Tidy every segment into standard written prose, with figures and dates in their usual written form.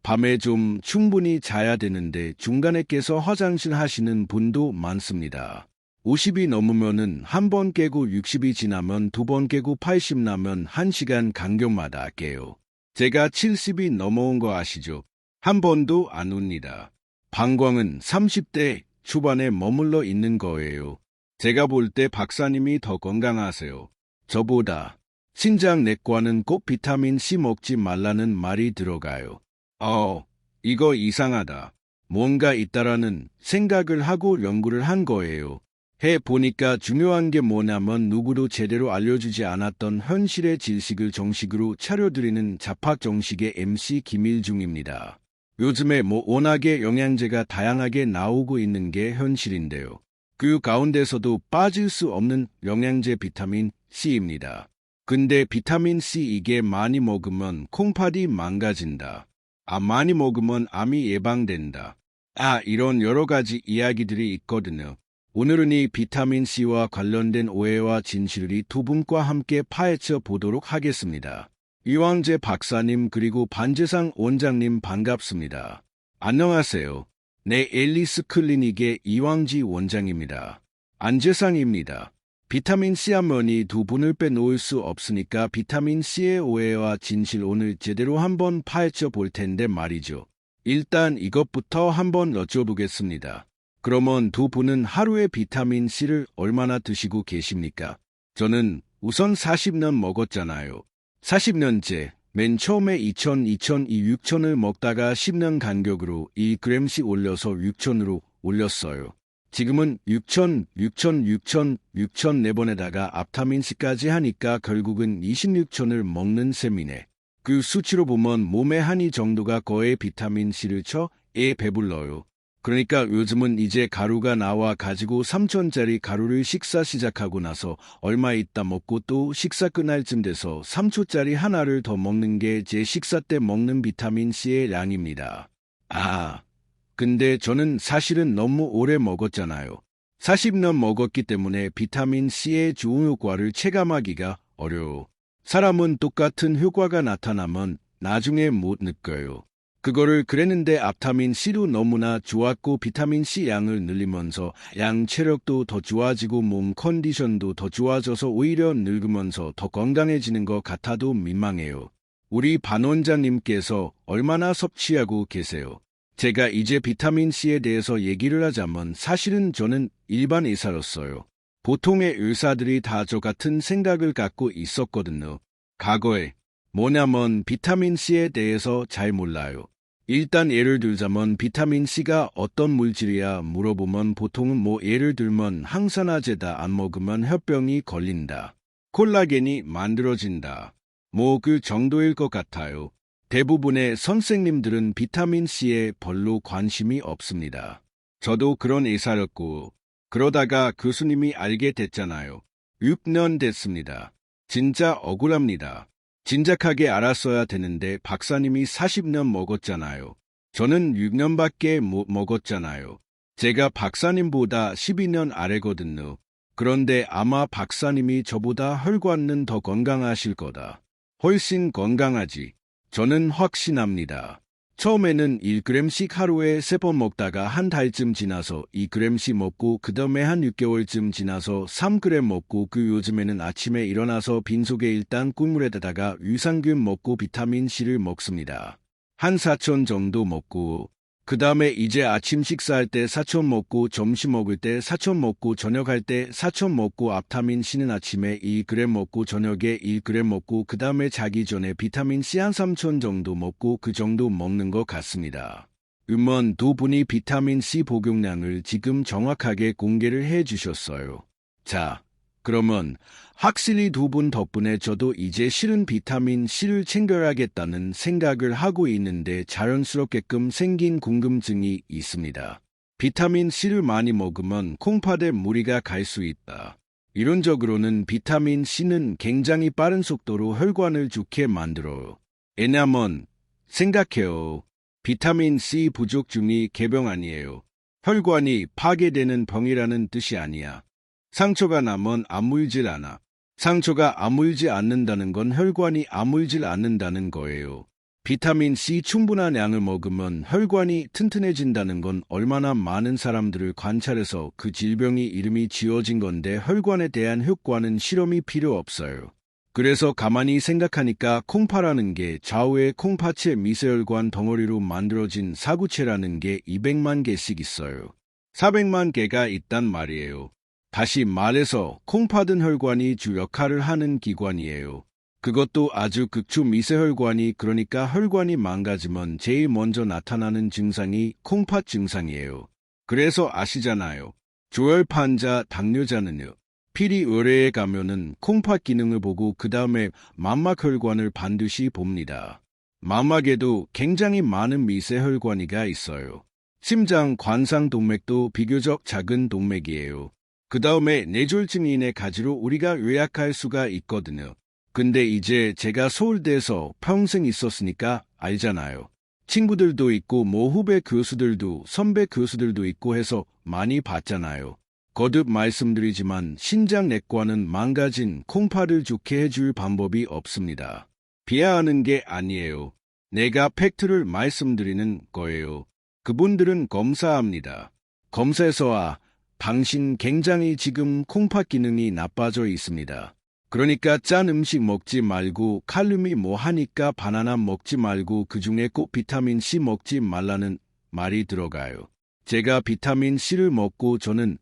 밤에 좀 충분히 자야 되는데 중간에 깨서 화장실 하시는 분도 많습니다. 50이 넘으면은 한 번 깨고 60이 지나면 두 번 깨고 80 나면 1시간 간격마다 깨요. 제가 70이 넘어온 거 아시죠? 한 번도 안 웁니다. 방광은 30대 초반에 머물러 있는 거예요. 제가 볼 때 박사님이 더 건강하세요. 저보다. 신장내과는 꼭 비타민C 먹지 말라는 말이 들어가요. 이거 이상하다. 뭔가 있다라는 생각을 하고 연구를 한 거예요. 해보니까 중요한 게 뭐냐면 누구도 제대로 알려주지 않았던 현실의 지식을 정식으로 차려드리는 잡학 정식의 MC 김일중입니다. 요즘에 워낙에 영양제가 다양하게 나오고 있는 게 현실인데요. 그 가운데서도 빠질 수 없는 영양제 비타민 C입니다. 근데 비타민 C 이게 많이 먹으면 콩팥이 망가진다. 많이 먹으면 암이 예방된다. 이런 여러 가지 이야기들이 있거든요. 오늘은 이 비타민 C와 관련된 오해와 진실을 두 분과 함께 파헤쳐 보도록 하겠습니다. 이왕재 박사님 그리고 반재상 원장님 반갑습니다. 안녕하세요. 네, 앨리스 클리닉의 이왕지 원장입니다. 안재상입니다. 비타민C 하면이 두 분을 빼놓을 수 없으니까 비타민C의 오해와 진실 오늘 제대로 한번 파헤쳐 볼 텐데 말이죠. 일단 이것부터 한번 여쭤보겠습니다. 그러면 두 분은 하루에 비타민C를 얼마나 드시고 계십니까? 저는 우선 40년 먹었잖아요. 40년째. 맨 처음에 6,000을 먹다가 10년 간격으로 2g씩 올려서 6,000으로 올렸어요. 지금은 6,000 4번에다가 앞타민C까지 하니까 결국은 26,000을 먹는 셈이네. 그 수치로 보면 몸의 한이 정도가 거의 비타민C를 쳐에 배불러요. 그러니까 요즘은 이제 가루가 나와 가지고 3,000짜리 가루를 식사 시작하고 나서 얼마 있다 먹고 또 식사 끝날 쯤 돼서 3초짜리 하나를 더 먹는 게 제 식사 때 먹는 비타민C의 양입니다. 근데 저는 사실은 너무 오래 먹었잖아요. 40년 먹었기 때문에 비타민C의 좋은 효과를 체감하기가 어려워. 사람은 똑같은 효과가 나타나면 나중에 못 느껴요. 그거를 그랬는데 앞타민C도 너무나 좋았고 비타민C 양을 늘리면서 양 체력도 더 좋아지고 몸 컨디션도 더 좋아져서 오히려 늙으면서 더 건강해지는 것 같아도 민망해요. 우리 반 원장님께서 얼마나 섭취하고 계세요? 제가 이제 비타민C에 대해서 얘기를 하자면 사실은 저는 일반 의사였어요. 보통의 의사들이 다 저 같은 생각을 갖고 있었거든요. 과거에 뭐냐면 비타민C에 대해서 잘 몰라요. 일단 예를 들자면 비타민C가 어떤 물질이야 물어보면 보통은 예를 들면 항산화제다 안 먹으면 혈병이 걸린다. 콜라겐이 만들어진다. 그 정도일 것 같아요. 대부분의 선생님들은 비타민C에 별로 관심이 없습니다. 저도 그런 의사였고 그러다가 교수님이 알게 됐잖아요. 6년 됐습니다. 진짜 억울합니다. 진작하게 알았어야 되는데 박사님이 40년 먹었잖아요. 저는 6년밖에 못 먹었잖아요. 제가 박사님보다 12년 아래거든요. 그런데 아마 박사님이 저보다 혈관은 더 건강하실 거다. 훨씬 건강하지. 저는 확신합니다. 처음에는 1g씩 하루에 3번 먹다가 한 달쯤 지나서 2g씩 먹고 그 다음에 한 6개월쯤 지나서 3g 먹고 요즘에는 아침에 일어나서 빈속에 일단 꿀물에다가 유산균 먹고 비타민C를 먹습니다. 한 4,000 정도 먹고 그 다음에 이제 아침 식사할 때 4,000 먹고 점심 먹을 때 4,000 먹고 저녁할 때 4,000 먹고 앞타민C는 아침에 2g 먹고 저녁에 1g 먹고 그 다음에 자기 전에 비타민C 한 3,000 정도 먹고 그 정도 먹는 것 같습니다. 두 분이 비타민C 복용량을 지금 정확하게 공개를 해 주셨어요. 자, 그러면 확실히 두 분 덕분에 저도 이제 실은 비타민C를 챙겨야겠다는 생각을 하고 있는데 자연스럽게끔 생긴 궁금증이 있습니다. 비타민C를 많이 먹으면 콩팥에 무리가 갈 수 있다. 이론적으로는 비타민C는 굉장히 빠른 속도로 혈관을 좋게 만들어요. 왜냐면 생각해요. 비타민C 부족증이 개병 아니에요. 혈관이 파괴되는 병이라는 뜻이 아니야. 상처가 나면 아물질 않아. 상처가 아물지 않는다는 건 혈관이 아물질 않는다는 거예요. 비타민 C 충분한 양을 먹으면 혈관이 튼튼해진다는 건 얼마나 많은 사람들을 관찰해서 그 질병이 이름이 지어진 건데 혈관에 대한 효과는 실험이 필요 없어요. 그래서 가만히 생각하니까 콩파라는 게 좌우의 콩팥의 미세혈관 덩어리로 만들어진 사구체라는 게 200만 개씩 있어요. 400만 개가 있단 말이에요. 다시 말해서 콩팥은 혈관이 주 역할을 하는 기관이에요. 그것도 아주 극초 미세혈관이, 그러니까 혈관이 망가지면 제일 먼저 나타나는 증상이 콩팥 증상이에요. 그래서 아시잖아요. 조혈판자, 당뇨자는요. 필히 의뢰에 가면은 콩팥 기능을 보고 그 다음에 망막혈관을 반드시 봅니다. 망막에도 굉장히 많은 미세혈관이가 있어요. 심장 관상동맥도 비교적 작은 동맥이에요. 그 다음에 뇌졸중인의 가지로 우리가 요약할 수가 있거든요. 근데 이제 제가 서울대에서 평생 있었으니까 알잖아요. 친구들도 있고 후배 교수들도 선배 교수들도 있고 해서 많이 봤잖아요. 거듭 말씀드리지만 신장내과는 망가진 콩팥을 좋게 해줄 방법이 없습니다. 비하하는 게 아니에요. 내가 팩트를 말씀드리는 거예요. 그분들은 검사합니다. 검사에서 당신 굉장히 지금 콩팥 기능이 나빠져 있습니다. 그러니까 짠 음식 먹지 말고 칼륨이 하니까 바나나 먹지 말고 그중에 꼭 비타민 C 먹지 말라는 말이 들어가요. 제가 비타민 C를 먹고 저는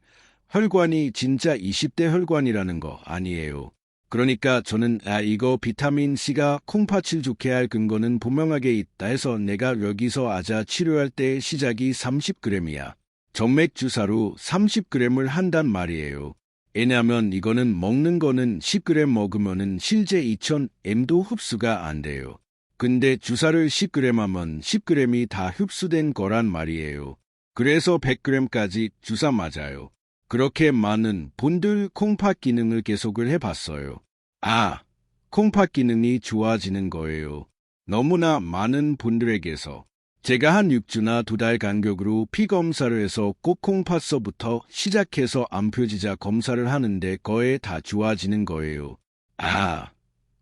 혈관이 진짜 20대 혈관이라는 거 아니에요. 그러니까 저는 이거 비타민 C가 콩팥을 좋게 할 근거는 분명하게 있다 해서 내가 여기서 치료할 때 시작이 30g이야. 정맥 주사로 30g을 한단 말이에요. 왜냐면 이거는 먹는 거는 10g 먹으면은 실제 2000m도 흡수가 안 돼요. 근데 주사를 10g 하면 10g이 다 흡수된 거란 말이에요. 그래서 100g까지 주사 맞아요. 그렇게 많은 분들 콩팥 기능을 계속을 해봤어요. 콩팥 기능이 좋아지는 거예요. 너무나 많은 분들에게서. 제가 한 6주나 2달 간격으로 피검사를 해서 꼭 콩팥서부터 시작해서 암표지자 검사를 하는데 거의 다 좋아지는 거예요.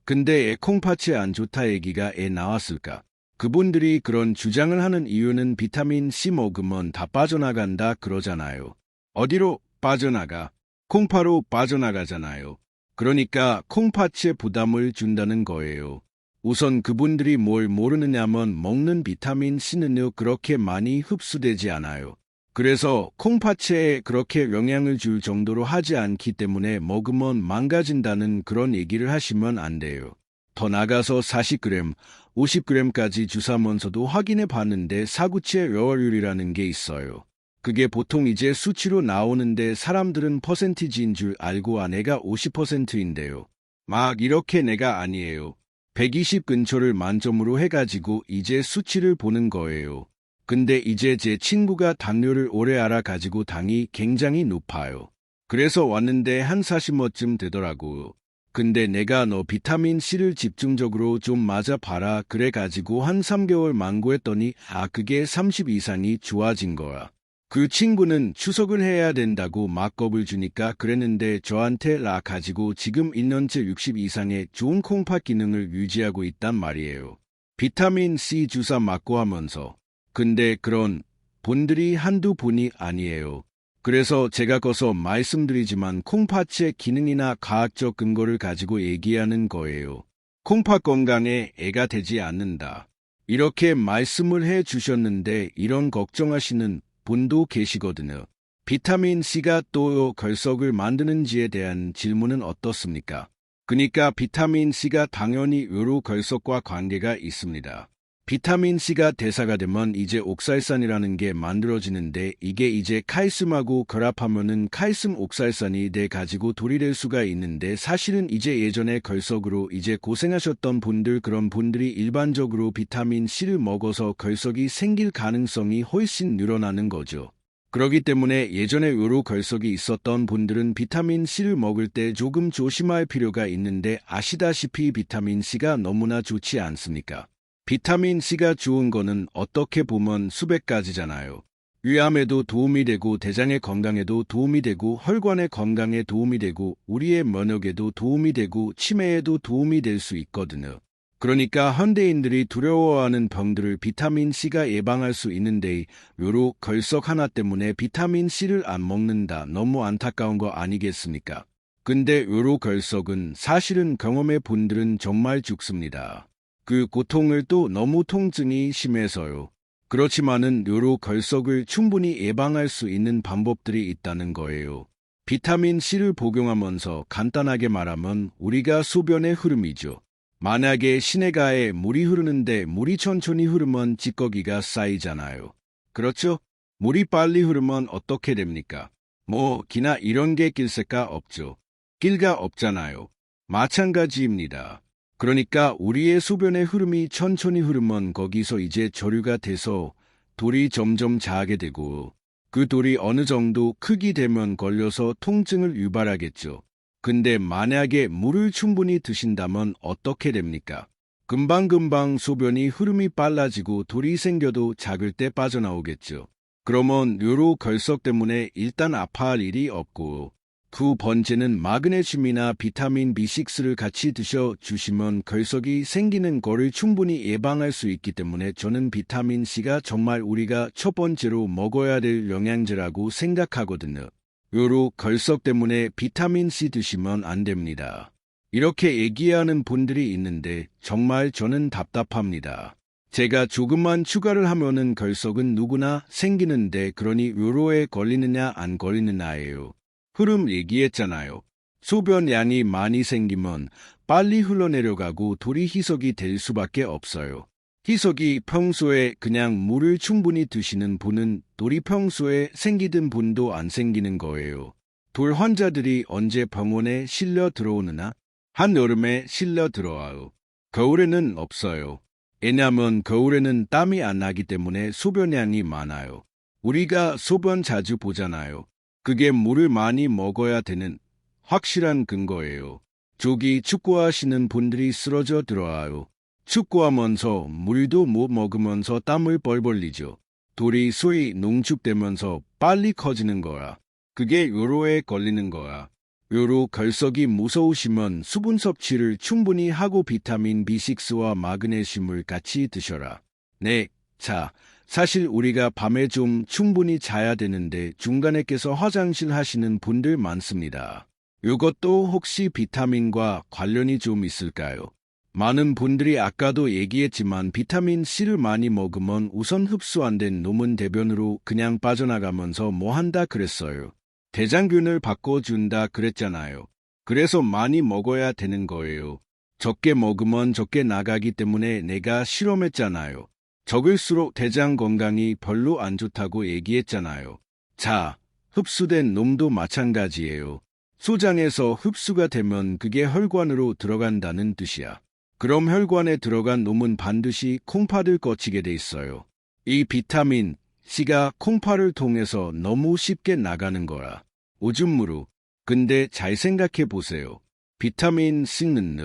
근데 콩팥이 안 좋다 얘기가 나왔을까? 그분들이 그런 주장을 하는 이유는 비타민 C 먹으면 다 빠져나간다 그러잖아요. 어디로 빠져나가? 콩팥로 빠져나가잖아요. 그러니까 콩팥에 부담을 준다는 거예요. 우선 그분들이 뭘 모르느냐면 먹는 비타민 C는요 그렇게 많이 흡수되지 않아요. 그래서 콩팥에 그렇게 영향을 줄 정도로 하지 않기 때문에 먹으면 망가진다는 그런 얘기를 하시면 안 돼요. 더 나가서 40g, 50g까지 주사면서도 확인해 봤는데 사구체 요활율이라는 게 있어요. 그게 보통 이제 수치로 나오는데 사람들은 퍼센티지인 줄 알고 내가 50%인데요. 막 이렇게 내가 아니에요. 120 근처를 만점으로 해가지고 이제 수치를 보는 거예요. 근데 이제 제 친구가 당뇨를 오래 알아가지고 당이 굉장히 높아요. 그래서 왔는데 한 40뭐쯤 되더라고요. 근데 내가 너 비타민 C를 집중적으로 좀 맞아봐라 그래가지고 한 3개월 만고했더니 그게 30 이상이 좋아진 거야. 그 친구는 추석을 해야 된다고 막 겁을 주니까 그랬는데 저한테 가지고 지금 1년째 60 이상의 좋은 콩팥 기능을 유지하고 있단 말이에요. 비타민 C 주사 맞고 하면서. 근데 그런 분들이 한두 분이 아니에요. 그래서 제가 거서 말씀드리지만 콩팥의 기능이나 과학적 근거를 가지고 얘기하는 거예요. 콩팥 건강에 애가 되지 않는다. 이렇게 말씀을 해 주셨는데 이런 걱정하시는 분도 계시거든요. 비타민 C가 또 결석을 만드는지에 대한 질문은 어떻습니까? 그러니까 비타민 C가 당연히 요로 결석과 관계가 있습니다. 비타민 C가 대사가 되면 이제 옥살산이라는 게 만들어지는데 이게 이제 칼슘하고 결합하면은 칼슘 옥살산이 돼 가지고 돌이 될 수가 있는데 사실은 이제 예전에 결석으로 이제 고생하셨던 분들 그런 분들이 일반적으로 비타민 C를 먹어서 결석이 생길 가능성이 훨씬 늘어나는 거죠. 그렇기 때문에 예전에 요로 결석이 있었던 분들은 비타민 C를 먹을 때 조금 조심할 필요가 있는데 아시다시피 비타민 C가 너무나 좋지 않습니까? 비타민 C가 좋은 거는 어떻게 보면 수백 가지잖아요. 위암에도 도움이 되고 대장의 건강에도 도움이 되고 혈관의 건강에 도움이 되고 우리의 면역에도 도움이 되고 치매에도 도움이 될 수 있거든요. 그러니까 현대인들이 두려워하는 병들을 비타민C가 예방할 수 있는데 요로 결석 하나 때문에 비타민C를 안 먹는다. 너무 안타까운 거 아니겠습니까? 근데 요로 결석은 사실은 경험해 본들은 정말 죽습니다. 그 고통을 또 너무 통증이 심해서요. 그렇지만은 요로 결석을 충분히 예방할 수 있는 방법들이 있다는 거예요. 비타민C를 복용하면서 간단하게 말하면 우리가 소변의 흐름이죠. 만약에 시내가에 물이 흐르는데 물이 천천히 흐르면 찌꺼기가 쌓이잖아요. 그렇죠? 물이 빨리 흐르면 어떻게 됩니까? 뭐 기나 이런 게 길새가 없죠. 길가 없잖아요. 마찬가지입니다. 그러니까 우리의 소변의 흐름이 천천히 흐르면 거기서 이제 저류가 돼서 돌이 점점 자게 되고 그 돌이 어느 정도 크기 되면 걸려서 통증을 유발하겠죠. 근데 만약에 물을 충분히 드신다면 어떻게 됩니까? 금방금방 소변이 흐름이 빨라지고 돌이 생겨도 작을 때 빠져나오겠죠. 그러면 요로 결석 때문에 일단 아파할 일이 없고 두 번째는 마그네슘이나 비타민 B6를 같이 드셔주시면 결석이 생기는 거를 충분히 예방할 수 있기 때문에 저는 비타민C가 정말 우리가 첫 번째로 먹어야 될 영양제라고 생각하거든요. 요로 결석 때문에 비타민C 드시면 안 됩니다. 이렇게 얘기하는 분들이 있는데 정말 저는 답답합니다. 제가 조금만 추가를 하면은 결석은 누구나 생기는데 그러니 요로에 걸리느냐 안 걸리느냐예요. 흐름 얘기했잖아요. 소변 양이 많이 생기면 빨리 흘러내려가고 돌이 희석이 될 수밖에 없어요. 희석이 평소에 그냥 물을 충분히 드시는 분은 돌이 평소에 생기던 분도 안 생기는 거예요. 돌 환자들이 언제 병원에 실려 들어오느냐? 한여름에 실려 들어와요. 겨울에는 없어요. 왜냐면 겨울에는 땀이 안 나기 때문에 소변량이 많아요. 우리가 소변 자주 보잖아요. 그게 물을 많이 먹어야 되는 확실한 근거예요. 저기 축구하시는 분들이 쓰러져 들어와요. 축구하면서 물도 못 먹으면서 땀을 벌벌 흘리죠. 돌이 소위 농축되면서 빨리 커지는 거야. 그게 요로에 걸리는 거야. 요로 결석이 무서우시면 수분 섭취를 충분히 하고 비타민 B6와 마그네슘을 같이 드셔라. 네, 자, 사실 우리가 밤에 좀 충분히 자야 되는데 중간에 깨서 화장실 하시는 분들 많습니다. 요것도 혹시 비타민과 관련이 좀 있을까요? 많은 분들이 아까도 얘기했지만 비타민C를 많이 먹으면 우선 흡수 안 된 놈은 대변으로 그냥 빠져나가면서 뭐 한다 그랬어요. 대장균을 바꿔준다 그랬잖아요. 그래서 많이 먹어야 되는 거예요. 적게 먹으면 적게 나가기 때문에 내가 실험했잖아요. 적을수록 대장 건강이 별로 안 좋다고 얘기했잖아요. 자, 흡수된 놈도 마찬가지예요. 소장에서 흡수가 되면 그게 혈관으로 들어간다는 뜻이야. 그럼 혈관에 들어간 놈은 반드시 콩팥을 거치게 돼 있어요. 이 비타민 C가 콩팥을 통해서 너무 쉽게 나가는 거야. 오줌으로. 근데 잘 생각해 보세요. 비타민 C는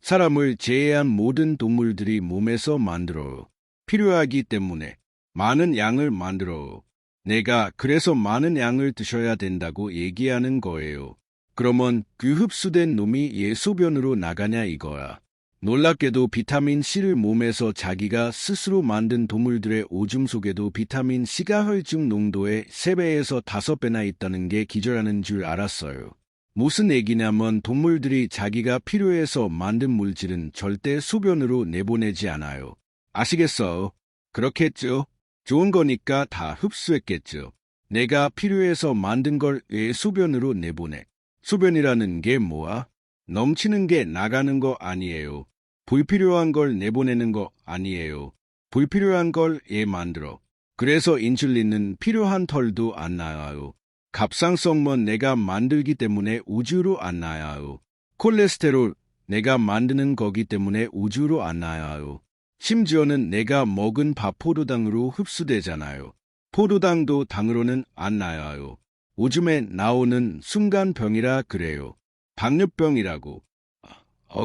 사람을 제외한 모든 동물들이 몸에서 만들어요. 필요하기 때문에 많은 양을 만들어요. 내가 그래서 많은 양을 드셔야 된다고 얘기하는 거예요. 그러면 그 흡수된 놈이 얘 소변으로 나가냐 이거야. 놀랍게도 비타민C를 몸에서 자기가 스스로 만든 동물들의 오줌 속에도 비타민C가 혈중 농도의 3배에서 5배나 있다는 게 기절하는 줄 알았어요. 무슨 얘기냐면 동물들이 자기가 필요해서 만든 물질은 절대 소변으로 내보내지 않아요. 아시겠어? 그렇겠죠? 좋은 거니까 다 흡수했겠죠. 내가 필요해서 만든 걸 왜 소변으로 내보내? 소변이라는 게 뭐야? 넘치는 게 나가는 거 아니에요. 불필요한 걸 내보내는 거 아니에요. 불필요한 걸 만들어. 그래서 인슐린은 필요한 털도 안 나와요. 갑상선만 내가 만들기 때문에 우주로 안 나와요. 콜레스테롤 내가 만드는 거기 때문에 우주로 안 나와요. 심지어는 내가 먹은 밥 포도당으로 흡수되잖아요. 포도당도 당으로는 안 나와요. 오줌에 나오는 순간병이라 그래요. 당뇨병이라고.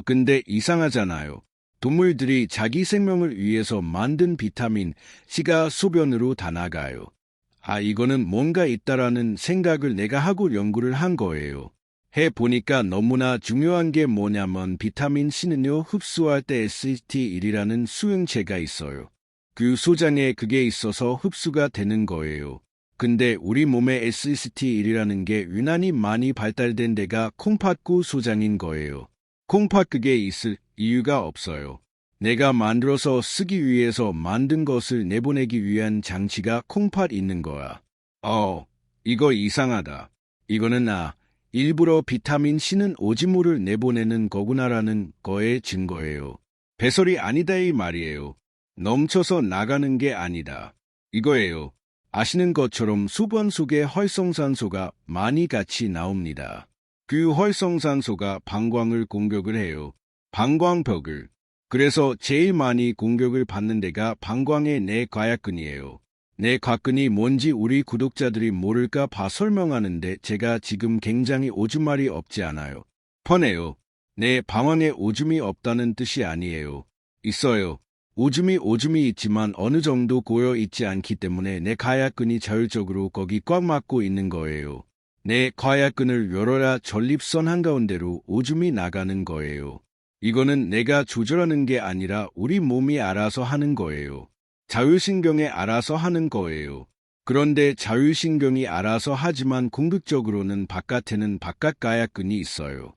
근데 이상하잖아요. 동물들이 자기 생명을 위해서 만든 비타민 C가 소변으로 다 나가요. 이거는 뭔가 있다라는 생각을 내가 하고 연구를 한 거예요. 해보니까 너무나 중요한 게 뭐냐면 비타민C는요, 흡수할 때 SST1이라는 수용체가 있어요. 그 소장에 그게 있어서 흡수가 되는 거예요. 근데 우리 몸에 SST1이라는 게 유난히 많이 발달된 데가 콩팥구 소장인 거예요. 콩팥 그게 있을 이유가 없어요. 내가 만들어서 쓰기 위해서 만든 것을 내보내기 위한 장치가 콩팥 있는 거야. 이거 이상하다. 이거는 일부러 비타민C는 오지모를 내보내는 거구나라는 거의 증거예요. 배설이 아니다 이 말이에요. 넘쳐서 나가는 게 아니다. 이거예요. 아시는 것처럼 수분 속에 활성산소가 많이 같이 나옵니다. 그 활성산소가 방광을 공격을 해요. 방광벽을. 그래서 제일 많이 공격을 받는 데가 방광의 뇌과약근이에요. 뇌과근이 뭔지 우리 구독자들이 모를까 봐 설명하는데 제가 지금 굉장히 오줌말이 없지 않아요. 뻔해요. 내 방광에 오줌이 없다는 뜻이 아니에요. 있어요. 오줌이 있지만 어느 정도 고여 있지 않기 때문에 뇌과약근이 자율적으로 거기 꽉 막고 있는 거예요. 뇌과약근을 열어야 전립선 한가운데로 오줌이 나가는 거예요. 이거는 내가 조절하는 게 아니라 우리 몸이 알아서 하는 거예요. 자율신경에 알아서 하는 거예요. 그런데 자율신경이 알아서 하지만 궁극적으로는 바깥에는 바깥과약근이 있어요.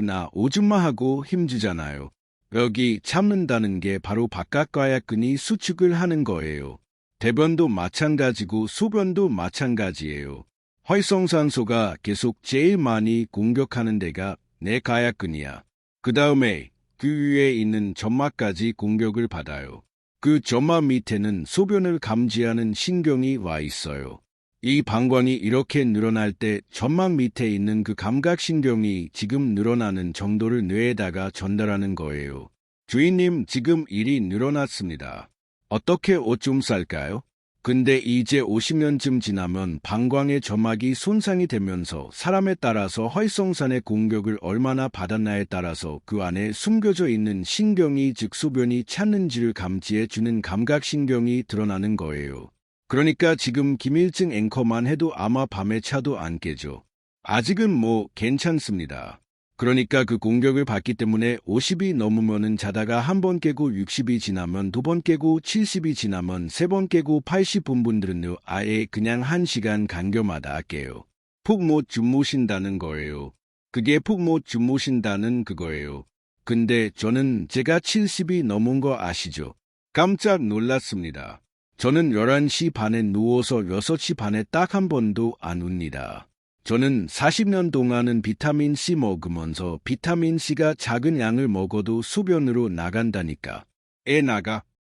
나 오줌만 하고 힘주잖아요. 여기 참는다는 게 바로 바깥과약근이 수축을 하는 거예요. 대변도 마찬가지고 소변도 마찬가지예요. 활성산소가 계속 제일 많이 공격하는 데가 뇌과약근이야. 그 다음에 그 위에 있는 점막까지 공격을 받아요. 그 점막 밑에는 소변을 감지하는 신경이 와 있어요. 이 방광이 이렇게 늘어날 때 점막 밑에 있는 그 감각신경이 지금 늘어나는 정도를 뇌에다가 전달하는 거예요. 주인님, 지금 일이 늘어났습니다. 어떻게 옷 좀 살까요? 근데 이제 50년쯤 지나면 방광의 점막이 손상이 되면서 사람에 따라서 활성산의 공격을 얼마나 받았나에 따라서 그 안에 숨겨져 있는 신경이 즉 소변이 찼는지를 감지해 주는 감각신경이 드러나는 거예요. 그러니까 지금 김일증 앵커만 해도 아마 밤에 차도 안 깨죠. 아직은 괜찮습니다. 그러니까 그 공격을 받기 때문에 50이 넘으면은 자다가 한 번 깨고 60이 지나면 두 번 깨고 70이 지나면 세 번 깨고 80 본 분들은요 아예 그냥 1시간 간격마다 깨요. 푹 못 주무신다는 거예요. 그게 푹 못 주무신다는 그거예요. 근데 저는 제가 70이 넘은 거 아시죠? 깜짝 놀랐습니다. 저는 11시 반에 누워서 6시 반에 딱 한 번도 안 웁니다. 저는 40년 동안은 비타민C 먹으면서 비타민C가 작은 양을 먹어도 소변으로 나간다니까.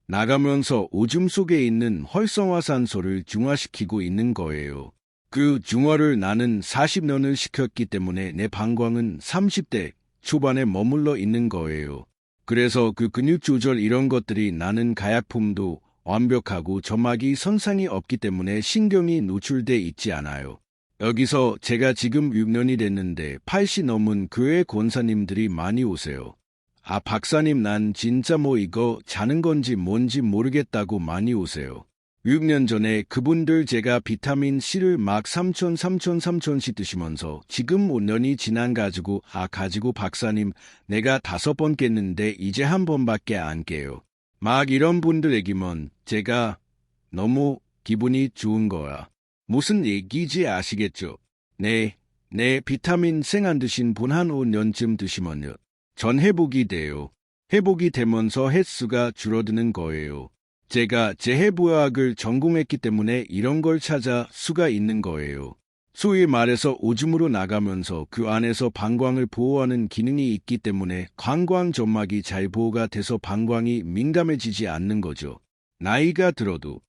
나가면서 오줌 속에 있는 활성화산소를 중화시키고 있는 거예요. 그 중화를 나는 40년을 시켰기 때문에 내 방광은 30대 초반에 머물러 있는 거예요. 그래서 그 근육 조절 이런 것들이 나는 가약품도 완벽하고 점막이 손상이 없기 때문에 신경이 노출돼 있지 않아요. 여기서 제가 지금 6년이 됐는데 80 넘은 교회 권사님들이 많이 오세요. 박사님 난 진짜 이거 자는 건지 뭔지 모르겠다고 많이 오세요. 6년 전에 그분들 제가 비타민C를 막 3,000씩 드시면서 지금 5년이 지난 가지고 박사님 내가 5번 깼는데 이제 한 번밖에 안 깨요. 막 이런 분들 얘기면 제가 너무 기분이 좋은 거야. 무슨 얘기인지 아시겠죠? 네, 비타민 안 드신 분 한 5년쯤 드시면요. 전 회복이 돼요. 회복이 되면서 횟수가 줄어드는 거예요. 제가 재해부학을 전공했기 때문에 이런 걸 찾아 수가 있는 거예요. 소위 말해서 오줌으로 나가면서 그 안에서 방광을 보호하는 기능이 있기 때문에 방광점막이 잘 보호가 돼서 방광이 민감해지지 않는 거죠. 나이가 들어도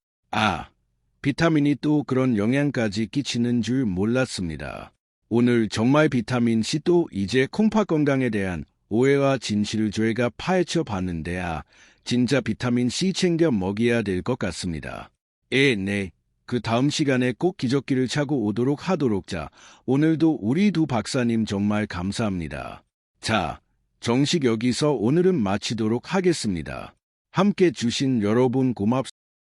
비타민이 또 그런 영향까지 끼치는 줄 몰랐습니다. 오늘 정말 비타민C 또 이제 콩팥 건강에 대한 오해와 진실을 저희가 파헤쳐 봤는데 진짜 비타민C 챙겨 먹여야 될 것 같습니다. 네. 그 다음 시간에 꼭 기저귀를 차고 오도록 하도록. 오늘도 우리 두 박사님 정말 감사합니다. 정식 여기서 오늘은 마치도록 하겠습니다. 함께 주신 여러분 고맙습니다.